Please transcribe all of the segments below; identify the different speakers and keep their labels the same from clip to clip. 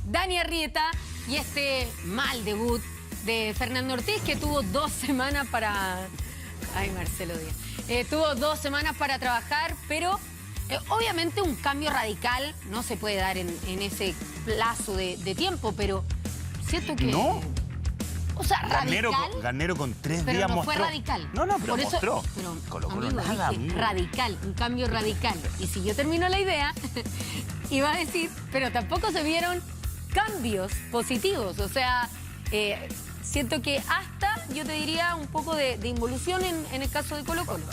Speaker 1: Dani Arrieta y este mal debut de Fernando Ortiz, que tuvo 2 semanas para... Ay, Marcelo Díaz. Tuvo 2 semanas para trabajar, pero obviamente un cambio radical no se puede dar en ese plazo de tiempo, pero siento que...
Speaker 2: ¿No?
Speaker 1: O sea, radical...
Speaker 2: Ganero con 3
Speaker 1: pero
Speaker 2: días
Speaker 1: no
Speaker 2: mostró.
Speaker 1: fue radical.
Speaker 2: No, pero
Speaker 1: por eso,
Speaker 2: mostró.
Speaker 1: Pero,
Speaker 2: Colo-Colo
Speaker 1: amigo,
Speaker 2: nada,
Speaker 1: dije,
Speaker 2: amigo.
Speaker 1: radical, un cambio radical. Y si yo termino la idea, iba a decir, pero tampoco se vieron cambios positivos. O sea, siento que hasta, yo te diría, un poco de involución en el caso de Colo-Colo.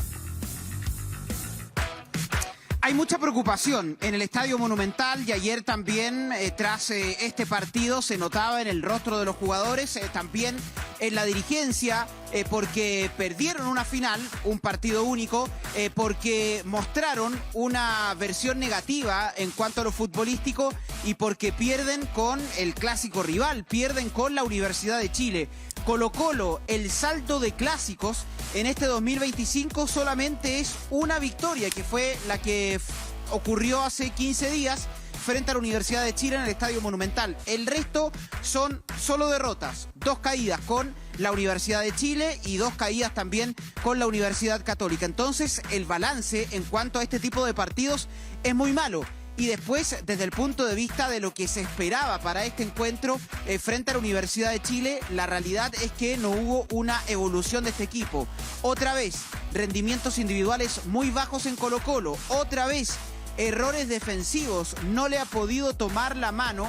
Speaker 3: Hay mucha preocupación en el Estadio Monumental y ayer también tras este partido se notaba en el rostro de los jugadores, también en la dirigencia, porque perdieron una final, un partido único, porque mostraron una versión negativa en cuanto a lo futbolístico y porque pierden con el clásico rival, pierden con la Universidad de Chile. Colo-Colo, el saldo de clásicos en este 2025 solamente es una victoria, que fue la que ocurrió hace 15 días frente a la Universidad de Chile en el Estadio Monumental. El resto son solo derrotas, 2 caídas con la Universidad de Chile y 2 caídas también con la Universidad Católica. Entonces, el balance en cuanto a este tipo de partidos es muy malo. Y después, desde el punto de vista de lo que se esperaba para este encuentro frente a la Universidad de Chile, la realidad es que no hubo una evolución de este equipo. Otra vez, rendimientos individuales muy bajos en Colo-Colo. Otra vez, errores defensivos. No le ha podido tomar la mano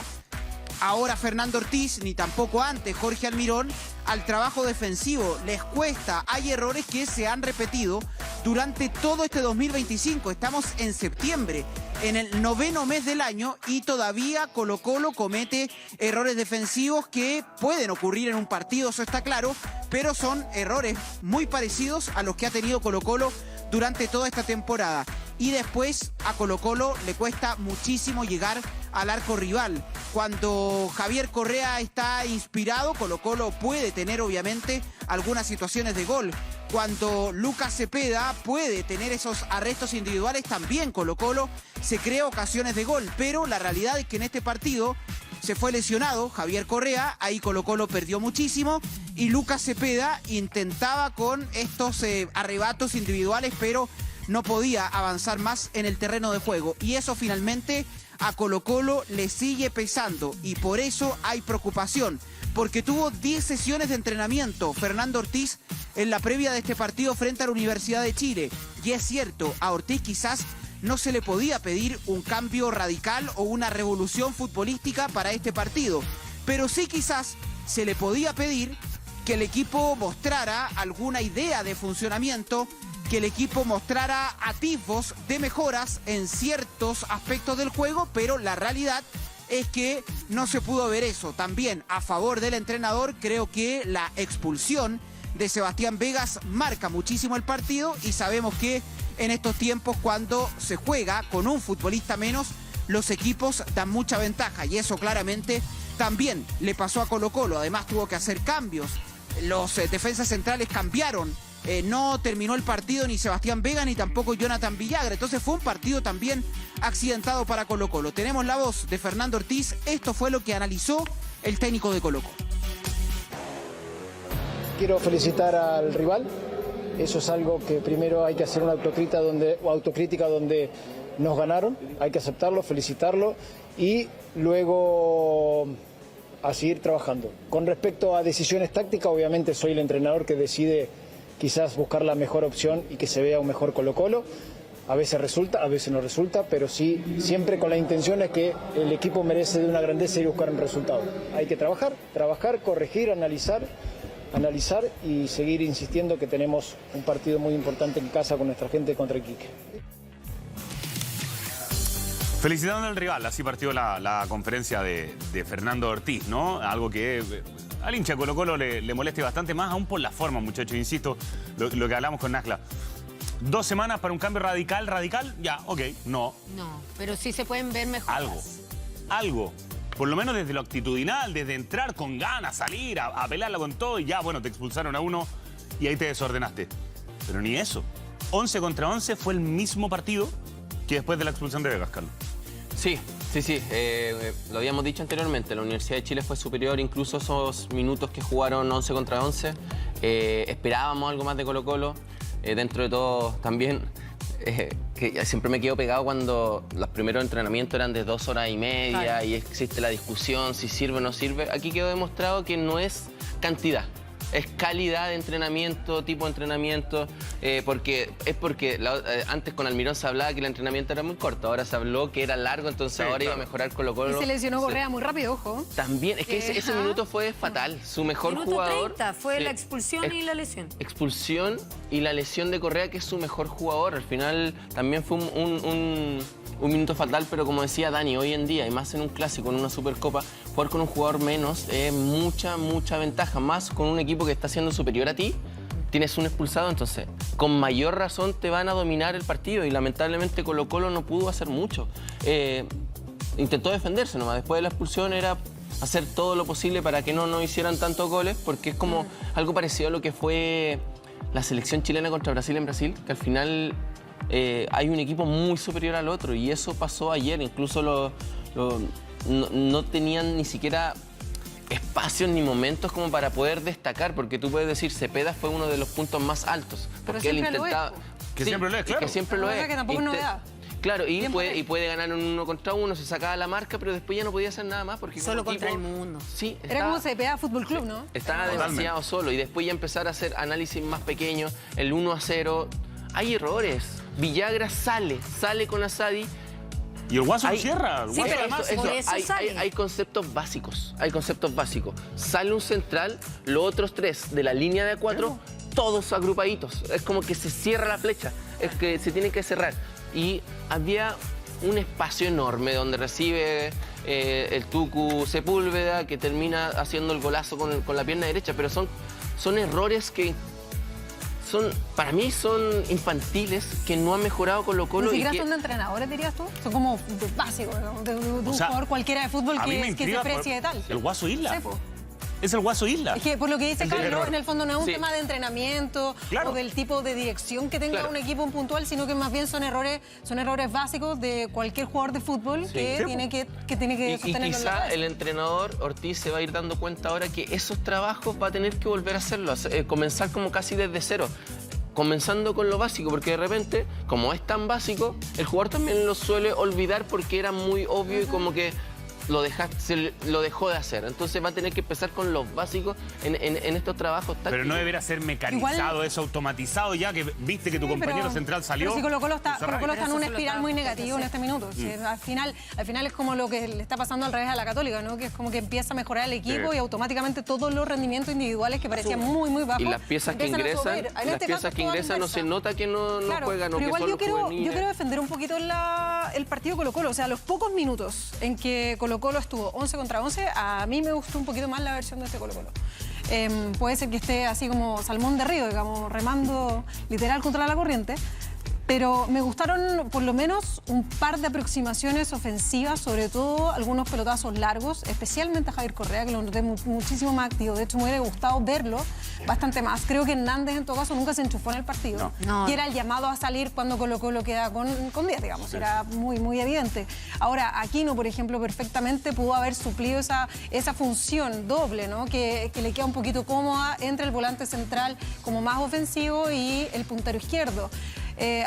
Speaker 3: ahora Fernando Ortiz, ni tampoco antes Jorge Almirón, al trabajo defensivo. Les cuesta, hay errores que se han repetido durante todo este 2025. Estamos en septiembre, en el 9º mes del año, y todavía Colo-Colo comete errores defensivos que pueden ocurrir en un partido, eso está claro, pero son errores muy parecidos a los que ha tenido Colo-Colo durante toda esta temporada. Y después a Colo-Colo le cuesta muchísimo llegar al arco rival. Cuando Javier Correa está inspirado, Colo-Colo puede tener obviamente algunas situaciones de gol. Cuando Lucas Cepeda puede tener esos arrestos individuales, también Colo-Colo se crea ocasiones de gol. Pero la realidad es que en este partido se fue lesionado Javier Correa, ahí Colo-Colo perdió muchísimo, y Lucas Cepeda intentaba con estos arrebatos individuales, pero no podía avanzar más en el terreno de juego. Y eso finalmente a Colo-Colo le sigue pesando, y por eso hay preocupación, porque tuvo 10 sesiones de entrenamiento Fernando Ortiz en la previa de este partido frente a la Universidad de Chile. Y es cierto, a Ortiz quizás no se le podía pedir un cambio radical o una revolución futbolística para este partido, pero sí quizás se le podía pedir que el equipo mostrara alguna idea de funcionamiento, que el equipo mostrara atisbos de mejoras en ciertos aspectos del juego, pero la realidad es que no se pudo ver eso. También a favor del entrenador, creo que la expulsión de Sebastián Vegas marca muchísimo el partido, y sabemos que en estos tiempos, cuando se juega con un futbolista menos, los equipos dan mucha ventaja, y eso claramente también le pasó a Colo-Colo. Además tuvo que hacer cambios, los defensas centrales cambiaron. No terminó el partido ni Sebastián Vega ni tampoco Jonathan Villagra. Entonces fue un partido también accidentado para Colo-Colo. Tenemos la voz de Fernando Ortiz. Esto fue lo que analizó el técnico de Colo-Colo.
Speaker 4: Quiero felicitar al rival. Eso es algo que primero hay que hacer una autocrítica donde nos ganaron. Hay que aceptarlo, felicitarlo y luego a seguir trabajando. Con respecto a decisiones tácticas, obviamente soy el entrenador que decide quizás buscar la mejor opción y que se vea un mejor Colo-Colo. A veces resulta, a veces no resulta, pero sí, siempre con la intención de que el equipo merece de una grandeza y buscar un resultado. Hay que trabajar, corregir, analizar y seguir insistiendo que tenemos un partido muy importante en casa con nuestra gente contra Iquique.
Speaker 2: Felicitando al rival, así partió la conferencia de Fernando Ortiz, ¿no? Algo que al hincha de Colo-Colo le moleste bastante, más aún por la forma, muchachos. Insisto, lo que hablamos con Nacla. 2 semanas para un cambio radical, ya, ok, no.
Speaker 1: No, pero sí se pueden ver mejoras.
Speaker 2: Algo. Por lo menos desde lo actitudinal, desde entrar con ganas, salir, a pelarla con todo, y ya, bueno, te expulsaron a uno y ahí te desordenaste. Pero ni eso. 11 contra 11 fue el mismo partido que después de la expulsión de Vegas, Carlos.
Speaker 5: Sí, Sí, lo habíamos dicho anteriormente, la Universidad de Chile fue superior, incluso esos minutos que jugaron 11 contra 11. Esperábamos algo más de Colo-Colo, dentro de todo también, que siempre me quedo pegado cuando los primeros entrenamientos eran de 2 horas y media, claro, y existe la discusión si sirve o no sirve. Aquí quedó demostrado que no es cantidad. Es calidad de entrenamiento, tipo de entrenamiento, porque antes con Almirón se hablaba que el entrenamiento era muy corto, ahora se habló que era largo, entonces ahora iba a mejorar Colo-Colo.
Speaker 1: Y se lesionó Correa muy rápido, ojo.
Speaker 5: También, es que ese minuto fue fatal. Su mejor
Speaker 1: minuto
Speaker 5: jugador...
Speaker 1: 30 fue la expulsión y la lesión.
Speaker 5: Expulsión y la lesión de Correa, que es su mejor jugador. Al final también fue un minuto fatal, pero como decía Dani, hoy en día, y más en un clásico, en una Supercopa, jugar con un jugador menos es mucha ventaja, más con un equipo que está siendo superior a ti. Tienes un expulsado, entonces con mayor razón te van a dominar el partido, y lamentablemente Colo-Colo no pudo hacer mucho. Intentó defenderse nomás, después de la expulsión era hacer todo lo posible para que no hicieran tantos goles, porque es como algo parecido a lo que fue la selección chilena contra Brasil en Brasil, que al final hay un equipo muy superior al otro, y eso pasó ayer. Incluso no tenían ni siquiera espacios ni momentos como para poder destacar, porque tú puedes decir Cepeda fue uno de los puntos más altos, porque él intentaba...
Speaker 2: Siempre lo es, claro.
Speaker 5: Que siempre lo es.
Speaker 1: Que tampoco es novedad.
Speaker 5: Claro, y puede ganar en 1 contra 1, se sacaba la marca, pero después ya no podía hacer nada más porque...
Speaker 1: Solo contra el mundo.
Speaker 5: Sí,
Speaker 1: era como Cepeda Fútbol Club, ¿no?
Speaker 5: Estaba demasiado solo, y después ya empezar a hacer análisis más pequeños, el 1-0. Hay errores. Villagra sale con Asadi.
Speaker 2: Y el Guaso lo cierra.
Speaker 1: Sí, pero
Speaker 5: hay conceptos básicos. Sale un central, los otros 3 de la línea de 4, todos agrupaditos. Es como que se cierra la flecha. Es que se tiene que cerrar. Y había un espacio enorme donde recibe el Tucu Sepúlveda, que termina haciendo el golazo con la pierna derecha. Pero son errores que... para mí son infantiles, que no han mejorado Colo-Colo.
Speaker 1: Ni siquiera son de entrenadores, dirías tú. Son como básicos, ¿no? de un jugador cualquiera de fútbol que se precie de tal.
Speaker 2: El Guaso Isla.
Speaker 1: Sí, pues.
Speaker 2: Es el Guaso Isla.
Speaker 1: Es que por lo que dice Carlos, en el fondo no es un tema de entrenamiento,
Speaker 2: claro,
Speaker 1: o del tipo de dirección que tenga un equipo en puntual, sino que más bien son errores básicos de cualquier jugador de fútbol que tiene que sostenerlo.
Speaker 5: Y quizá el entrenador Ortiz se va a ir dando cuenta ahora que esos trabajos va a tener que volver a hacerlo, comenzar como casi desde cero. Comenzando con lo básico, porque de repente, como es tan básico, el jugador también lo suele olvidar porque era muy obvio y como que lo dejó de hacer. Entonces va a tener que empezar con los básicos en estos trabajos tácticos.
Speaker 2: Pero no debería ser mecanizado, eso automatizado ya, que viste que tu compañero central salió.
Speaker 1: Pero si Colo-Colo está en una espiral muy negativa en este minuto. Sí, al final es como lo que le está pasando al revés a la Católica, ¿no? Que es como que empieza a mejorar el equipo y automáticamente todos los rendimientos individuales que parecían muy bajos.
Speaker 5: Y las piezas que ingresan, no se nota que no juegan.
Speaker 1: Pero igual yo quiero defender un poquito el partido Colo-Colo. O sea, los pocos minutos en que Colo-Colo estuvo 11 contra 11, a mí me gustó un poquito más la versión de este Colo-Colo. Puede ser que esté así como salmón de río, digamos, remando literal contra la corriente, pero me gustaron por lo menos un par de aproximaciones ofensivas, sobre todo algunos pelotazos largos, especialmente a Javier Correa, que lo noté muchísimo más activo. De hecho, me hubiera gustado verlo bastante más. Creo que Hernández, en todo caso, nunca se enchufó en el partido. Y era el llamado a salir cuando Colo-Colo queda con 10, digamos. Era muy evidente. Ahora, Aquino, por ejemplo, perfectamente pudo haber suplido esa función doble, ¿no? Que le queda un poquito cómoda entre el volante central como más ofensivo y el puntero izquierdo.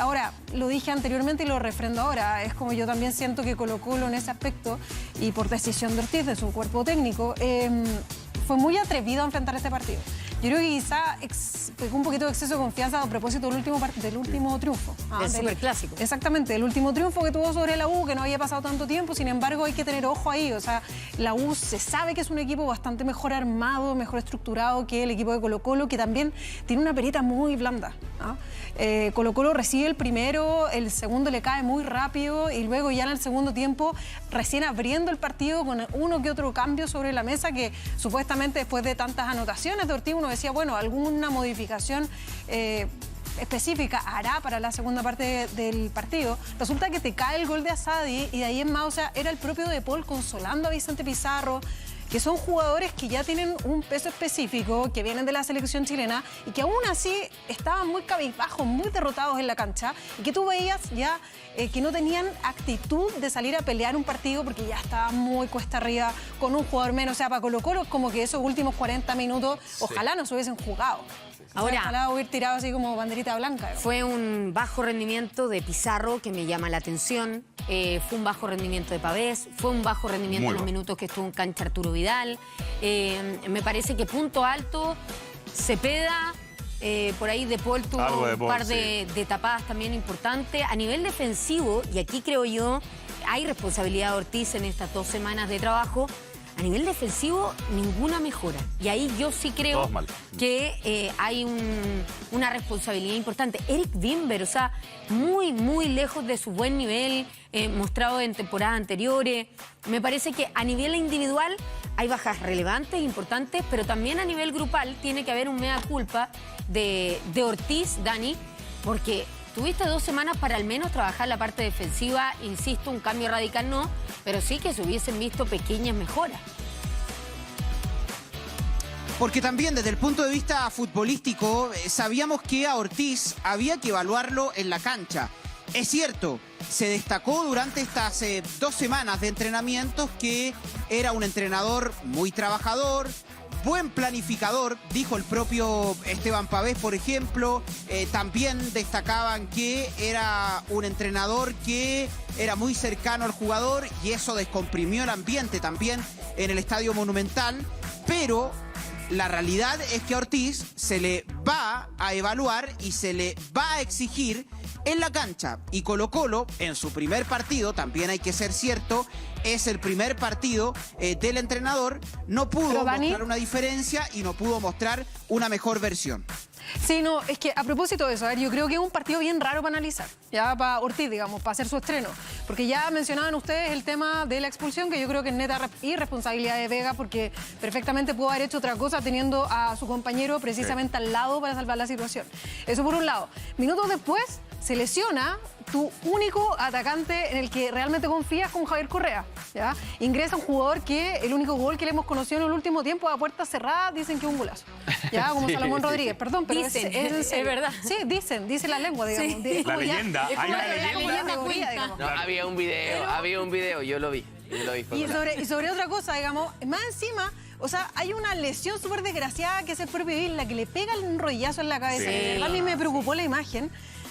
Speaker 1: Ahora, lo dije anteriormente y lo refrendo ahora, es como yo también siento que Colo-Colo en ese aspecto, y por decisión de Ortiz, de su cuerpo técnico, fue muy atrevido a enfrentar este partido. Yo creo que quizá pegó un poquito de exceso de confianza a propósito del último triunfo.
Speaker 6: Del superclásico.
Speaker 1: Exactamente, el último triunfo que tuvo sobre la U, que no había pasado tanto tiempo, sin embargo hay que tener ojo ahí. O sea, la U se sabe que es un equipo bastante mejor armado, mejor estructurado que el equipo de Colo-Colo, que también tiene una perita muy blanda. Colo-Colo recibe el primero, el segundo le cae muy rápido y luego ya en el segundo tiempo, recién abriendo el partido con uno que otro cambio sobre la mesa, que supuestamente después de tantas anotaciones de Ortiz uno decía, bueno, alguna modificación específica hará para la segunda parte del partido. Resulta que te cae el gol de Asadi y de ahí en más, o sea, era el propio De Paul consolando a Vicente Pizarro.
Speaker 6: que son jugadores que ya tienen un peso específico, que vienen de la selección chilena y que aún así estaban muy cabizbajos, muy derrotados en la cancha y que tú veías ya que no tenían actitud de salir a pelear un partido porque ya estaba muy cuesta arriba con un jugador menos. O sea, para Colo-Colo como que esos últimos 40 minutos ojalá no se hubiesen jugado.
Speaker 1: Ahora,
Speaker 6: ojalá hubiera tirado así como banderita blanca.
Speaker 1: Fue un bajo rendimiento de Pizarro que me llama la atención. Fue un bajo rendimiento de Pavés. Fue un bajo rendimiento en los minutos que estuvo en cancha Arturo Vidal. Me parece que punto alto, Cepeda, por ahí De Paul tuvo un par de tapadas también importantes. A nivel defensivo, y aquí creo yo, hay responsabilidad de Ortiz en estas 2 semanas de trabajo. A nivel defensivo, ninguna mejora. Y ahí yo sí creo que hay una responsabilidad importante. Eric Wimber, o sea, muy, muy lejos de su buen nivel mostrado en temporadas anteriores. Me parece que a nivel individual hay bajas relevantes, importantes, pero también a nivel grupal tiene que haber un mea culpa de Ortiz, Dani, porque tuviste 2 semanas para al menos trabajar la parte defensiva. Insisto, un cambio radical no, pero sí que se hubiesen visto pequeñas mejoras.
Speaker 3: Porque también desde el punto de vista futbolístico sabíamos que a Ortiz había que evaluarlo en la cancha. Es cierto, se destacó durante estas 2 semanas de entrenamientos que era un entrenador muy trabajador, buen planificador, dijo el propio Esteban Pavés, por ejemplo. También destacaban que era un entrenador que era muy cercano al jugador y eso descomprimió el ambiente también en el Estadio Monumental. Pero la realidad es que a Ortiz se le va a evaluar y se le va a exigir en la cancha. Y Colo-Colo, en su primer partido, también hay que ser cierto, es el primer partido del entrenador, no pudo mostrar una diferencia y no pudo mostrar una mejor versión.
Speaker 6: Sí, no, es que a propósito de eso, a ver, yo creo que es un partido bien raro para analizar, ya para Ortiz, digamos, para hacer su estreno, porque ya mencionaban ustedes el tema de la expulsión, que yo creo que es neta irresponsabilidad de Vega, porque perfectamente pudo haber hecho otra cosa teniendo a su compañero precisamente al lado para salvar la situación. Eso por un lado. Minutos después se lesiona tu único atacante en el que realmente confías, con Javier Correa, ¿ya? Ingresa un jugador que el único gol que le hemos conocido en el último tiempo a puerta cerrada, dicen que es un golazo, ¿ya? Como Salomón Rodríguez, perdón, pero
Speaker 1: dicen,
Speaker 6: es
Speaker 1: verdad.
Speaker 6: Sí, dice la lengua, digamos.
Speaker 1: Sí.
Speaker 2: La leyenda, hay una leyenda.
Speaker 5: No, había un video, yo lo vi.
Speaker 6: Y sobre otra cosa, digamos, más encima, o sea, hay una lesión súper desgraciada que es el propio Isla, que le pega un rodillazo en la cabeza.
Speaker 1: Sí.
Speaker 6: A mí me preocupó la imagen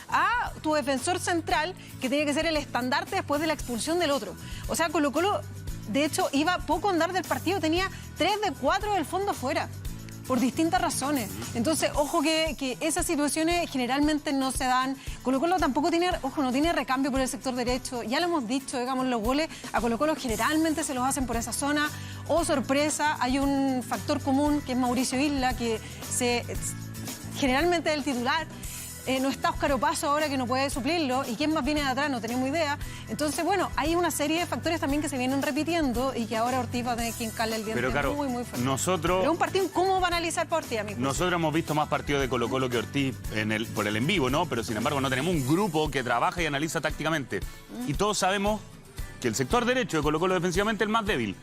Speaker 6: a tu defensor central, que tiene que ser el estandarte después de la expulsión del otro. O sea, Colo-Colo, de hecho, iba poco a andar del partido, tenía 3 de 4 del fondo fuera, por distintas razones. Entonces, ojo que esas situaciones generalmente no se dan. Colo-Colo tampoco tiene, no tiene recambio por el sector derecho. Ya lo hemos dicho, digamos, los goles a Colo-Colo generalmente se los hacen por esa zona. O sorpresa, hay un factor común que es Mauricio Isla, que generalmente es el titular. No está Óscar Opaso ahora, que no puede suplirlo, y quién más viene de atrás no tenemos idea. Entonces, bueno, hay una serie de factores también que se vienen repitiendo y que ahora Ortiz va a tener que hincarle el diente.
Speaker 2: Pero claro,
Speaker 6: muy fuerte.
Speaker 2: nosotros...
Speaker 6: Pero un partido, ¿cómo va a analizar para Ortiz, amigo?
Speaker 2: Nosotros hemos visto más partidos de Colo-Colo que Ortiz por el en vivo, ¿no? Pero sin embargo no tenemos un grupo que trabaja y analiza tácticamente. Y todos sabemos que el sector derecho de Colo-Colo defensivamente es el más débil.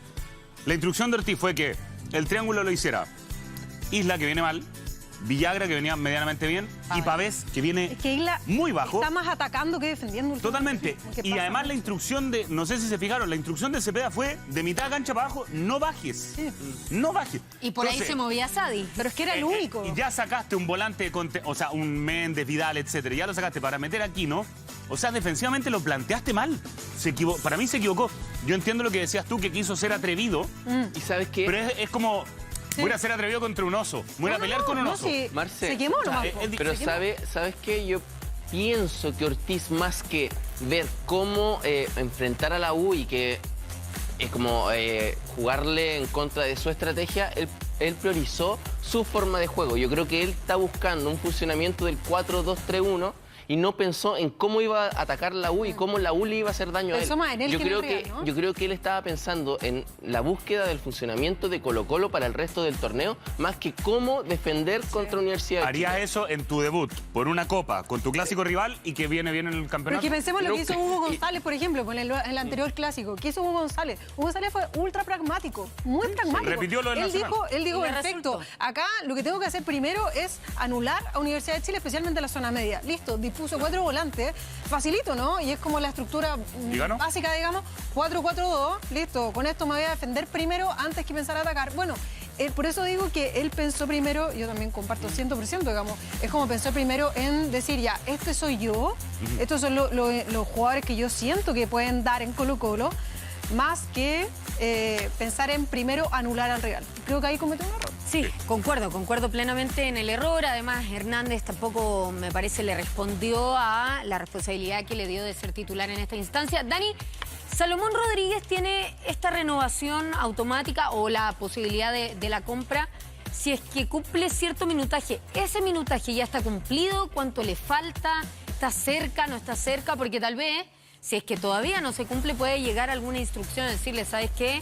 Speaker 2: La instrucción de Ortiz fue que el triángulo lo hiciera Isla, que viene mal, Villagra, que venía medianamente bien, y Pavés, que viene muy bajo.
Speaker 6: Está más atacando que defendiendo.
Speaker 2: Totalmente. Y además la instrucción de, no sé si se fijaron, la instrucción de Cepeda fue de mitad de cancha para abajo, no bajes. Sí. No bajes.
Speaker 1: Y por ahí se movía Sadi.
Speaker 6: Pero es que era el único.
Speaker 2: Y ya sacaste un volante, o sea, un Méndez, Vidal, etcétera. Ya lo sacaste para meter aquí, ¿no? O sea, defensivamente lo planteaste mal. Para mí se equivocó. Yo entiendo lo que decías tú, que quiso ser atrevido.
Speaker 5: ¿Y sabes qué?
Speaker 2: Pero es como... Sí. Voy a ser atrevido contra un oso. Voy a pelear con un oso.
Speaker 6: Sí.
Speaker 5: Marce,
Speaker 6: se quemó nomás.
Speaker 5: Pero ¿sabes qué? Yo pienso que Ortiz, más que ver cómo enfrentar a la U y que es como jugarle en contra de su estrategia, él priorizó su forma de juego. Yo creo que él está buscando un funcionamiento del 4-2-3-1 y no pensó en cómo iba a atacar la U y cómo la U le iba a hacer daño a él.
Speaker 6: Pensó más en él que en el Real, ¿no?
Speaker 5: Yo creo que él estaba pensando en la búsqueda del funcionamiento de Colo-Colo para el resto del torneo, más que cómo defender contra Universidad de Chile.
Speaker 2: ¿Harías eso en tu debut, por una copa, con tu clásico rival y que viene bien en el campeonato?
Speaker 6: Porque pensemos lo que hizo Hugo González, por ejemplo, con el anterior clásico. ¿Qué hizo Hugo González? Hugo González fue ultra pragmático, muy pragmático.
Speaker 2: Repitió lo del Nacional.
Speaker 6: Él dijo,
Speaker 1: Y le
Speaker 6: perfecto,
Speaker 1: resultó.
Speaker 6: acá lo que tengo que hacer primero es anular a Universidad de Chile, especialmente la zona media. Listo, dispuso 4 volantes, facilito, ¿no? Y es como la estructura
Speaker 2: ¿Y ganó?
Speaker 6: básica, digamos, 4-4-2, listo, con esto me voy a defender primero antes que pensar a atacar. Bueno, por eso digo que él pensó primero, yo también comparto 100%, digamos, es como pensó primero en decir, ya, este soy yo, estos son los jugadores que yo siento que pueden dar en Colo-Colo, más que pensar en primero anular al Real. Creo que ahí cometió un error.
Speaker 1: Sí, concuerdo plenamente en el error. Además, Hernández tampoco, me parece, le respondió a la responsabilidad que le dio de ser titular en esta instancia. Dani, Salomón Rodríguez tiene esta renovación automática o la posibilidad de la compra si es que cumple cierto minutaje. ¿Ese minutaje ya está cumplido? ¿Cuánto le falta? ¿Está cerca? ¿No está cerca? Porque tal vez, si es que todavía no se cumple, puede llegar alguna instrucción a decirle, ¿sabes qué?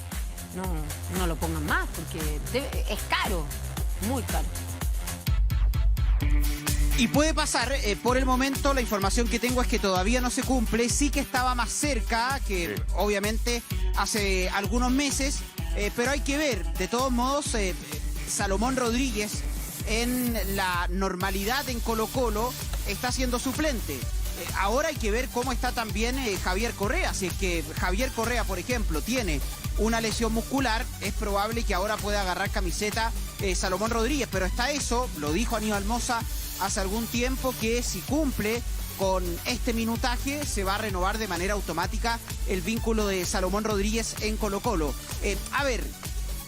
Speaker 1: No lo pongan más, porque es caro, muy caro.
Speaker 3: Y puede pasar, por el momento la información que tengo es que todavía no se cumple, sí que estaba más cerca, que obviamente hace algunos meses, pero hay que ver, de todos modos, Salomón Rodríguez en la normalidad en Colo-Colo está siendo suplente. Ahora hay que ver cómo está también Javier Correa. Si es que Javier Correa, por ejemplo, tiene una lesión muscular, es probable que ahora pueda agarrar camiseta Salomón Rodríguez. Pero está eso, lo dijo Aníbal Mosa hace algún tiempo, que si cumple con este minutaje se va a renovar de manera automática el vínculo de Salomón Rodríguez en Colo-Colo. A ver,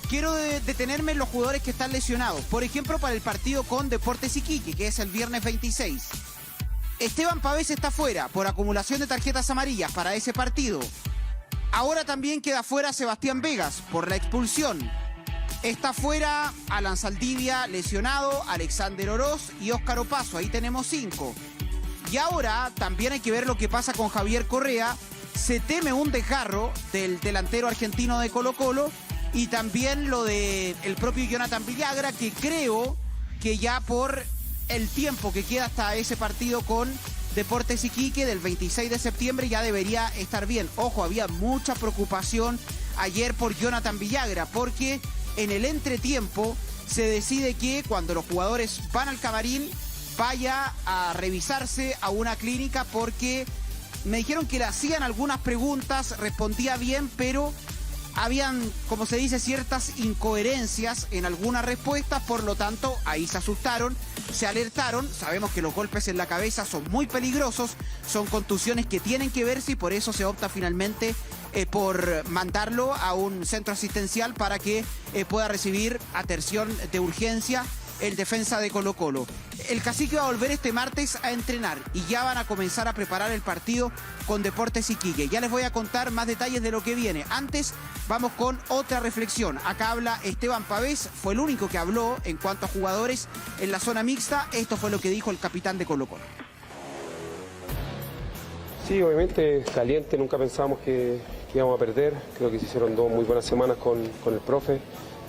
Speaker 3: quiero detenerme en los jugadores que están lesionados. Por ejemplo, para el partido con Deportes Iquique, que es el viernes 26. Esteban Pavés está fuera por acumulación de tarjetas amarillas para ese partido. Ahora también queda fuera Sebastián Vegas por la expulsión. Está fuera Alan Saldivia, lesionado, Alexander Oroz y Óscar Opaso. Ahí tenemos 5. Y ahora también hay que ver lo que pasa con Javier Correa. Se teme un desgarro del delantero argentino de Colo-Colo. Y también lo del propio Jonathan Villagra, que creo que ya por el tiempo que queda hasta ese partido con Deportes Iquique del 26 de septiembre ya debería estar bien. Ojo, había mucha preocupación ayer por Jonathan Villagra, porque en el entretiempo se decide que cuando los jugadores van al camarín vaya a revisarse a una clínica, porque me dijeron que le hacían algunas preguntas, respondía bien, pero habían, como se dice, ciertas incoherencias en algunas respuestas, por lo tanto, ahí se asustaron, se alertaron. Sabemos que los golpes en la cabeza son muy peligrosos, son contusiones que tienen que verse y por eso se opta finalmente por mandarlo a un centro asistencial para que pueda recibir atención de urgencia el defensa de Colo-Colo. El Cacique va a volver este martes a entrenar y ya van a comenzar a preparar el partido con Deportes Iquique. Ya les voy a contar más detalles de lo que viene. Antes, vamos con otra reflexión. Acá habla Esteban Pavés, fue el único que habló en cuanto a jugadores en la zona mixta. Esto fue lo que dijo el capitán de Colo-Colo.
Speaker 7: Sí, obviamente caliente, nunca pensábamos que íbamos a perder. Creo que se hicieron 2 muy buenas semanas con el profe,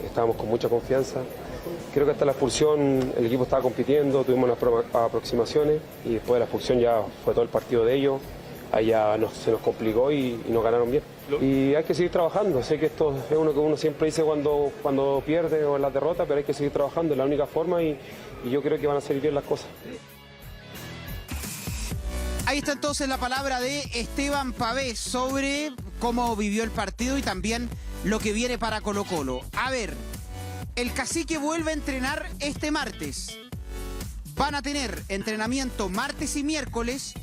Speaker 7: estábamos con mucha confianza. Creo que hasta la expulsión el equipo estaba compitiendo, tuvimos unas aproximaciones y después de la expulsión ya fue todo el partido de ellos. Ahí ya se nos complicó y nos ganaron bien. Y hay que seguir trabajando. Sé que esto es uno que uno siempre dice cuando pierde o en la derrota, pero hay que seguir trabajando, es la única forma y yo creo que van a salir bien las cosas.
Speaker 3: Ahí está entonces la palabra de Esteban Pavés sobre cómo vivió el partido y también lo que viene para Colo-Colo. A ver, el Cacique vuelve a entrenar este martes. Van a tener entrenamiento martes y miércoles,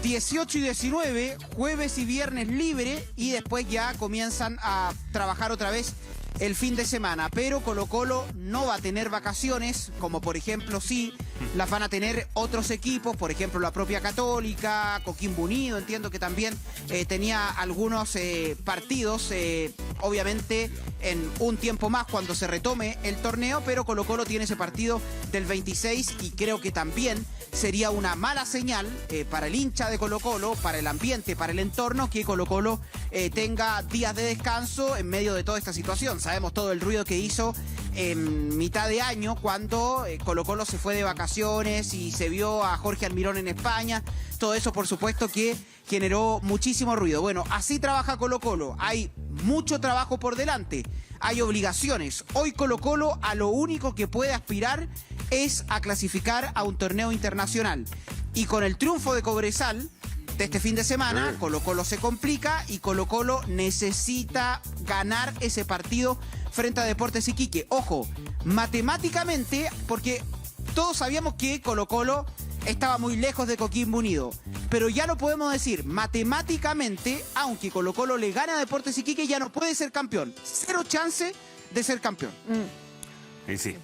Speaker 3: 18 y 19, jueves y viernes libre, y después ya comienzan a trabajar otra vez el fin de semana. Pero Colo-Colo no va a tener vacaciones, como por ejemplo sí las van a tener otros equipos, por ejemplo la propia Católica, Coquimbo Unido, entiendo que también tenía algunos partidos, obviamente en un tiempo más cuando se retome el torneo, pero Colo-Colo tiene ese partido del 26 y creo que también sería una mala señal para el hincha de Colo-Colo, para el ambiente, para el entorno, que Colo-Colo tenga días de descanso en medio de toda esta situación. Sabemos todo el ruido que hizo en mitad de año cuando Colo-Colo se fue de vacaciones y se vio a Jorge Almirón en España. Todo eso, por supuesto, que generó muchísimo ruido. Bueno, así trabaja Colo-Colo. Hay mucho trabajo por delante. Hay obligaciones. Hoy Colo-Colo a lo único que puede aspirar es a clasificar a un torneo internacional. Y con el triunfo de Cobresal de este fin de semana, Colo-Colo se complica y Colo-Colo necesita ganar ese partido frente a Deportes Iquique. Ojo, matemáticamente, porque todos sabíamos que Colo-Colo estaba muy lejos de Coquimbo Unido, pero ya lo podemos decir, matemáticamente, aunque Colo-Colo le gana a Deportes Iquique, ya no puede ser campeón. 0 chance de ser campeón.
Speaker 2: Y sí,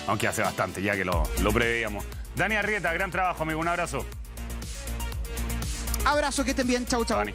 Speaker 2: aunque hace bastante ya que lo preveíamos. Dani Arrieta, gran trabajo, amigo, un abrazo.
Speaker 3: Abrazo, que estén bien. Chau, chau.
Speaker 2: Dani.